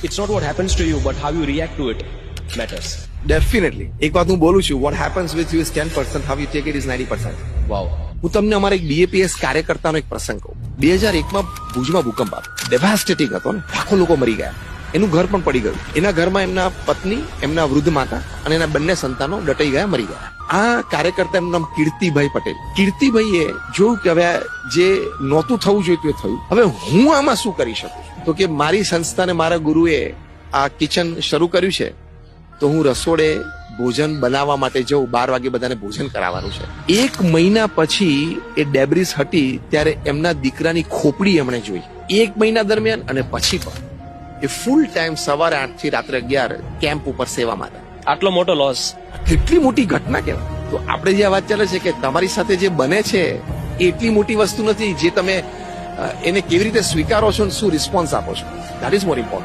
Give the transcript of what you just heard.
It's not what happens to you, but how you react to it matters. Definitely એક વાત હું બોલું છું, what happens with you is 10%, how you take it is 90%. Wow. હું તમને અમારા એક બીએપીએસ કાર્યકર્તાનો એક પ્રસંગ કહું. 2001માં ભુજમાં ભૂકંપ આવ્યો, ડેવાસ્ટેટિંગ હતો ને, લાખો લોકો મરી ગયા, એનું ઘર પણ પડી ગયું. એના ઘરમાં એમના પત્ની, એમના વૃદ્ધ માતા અને એના બંને સંતાનો દટાઈ ગયા, મરી ગયા. આ કાર્યકર્તા એમનું નામ કીર્તિભાઈ પટેલ. કીર્તિભાઈએ જોયું કે હવે જે નહોતું થવું જોઈતું એ થયું, હવે હું આમાં શું કરી શકું? તો કે મારી સંસ્થાને મારા ગુરુએ આ કિચન શરૂ કર્યું છે, તો હું રસોડે ભોજન બનાવવા માટે જઉં. 12 વાગે બધાને ભોજન કરાવવાનું છે. 1 મહિના પછી એ ડેબ્રિસ હટી ત્યારે એમના દીકરાની ખોપડી એમણે જોઈ. 1 મહિના દરમિયાન અને પછી પણ એ ફૂલ ટાઈમ સવારે 8 થી રાત્રે 11 કેમ્પ ઉપર સેવામાં હતા. આટલો મોટો લોસ. કેટલી મોટી ઘટના કહેવાય. તો આપણે જે આ વાત ચાલે છે કે તમારી સાથે જે બને છે એ એટલી મોટી વસ્તુ નથી, જે તમે એને કેવી રીતે સ્વીકારો છો અને શું રિસ્પોન્સ આપો છો. That is more important.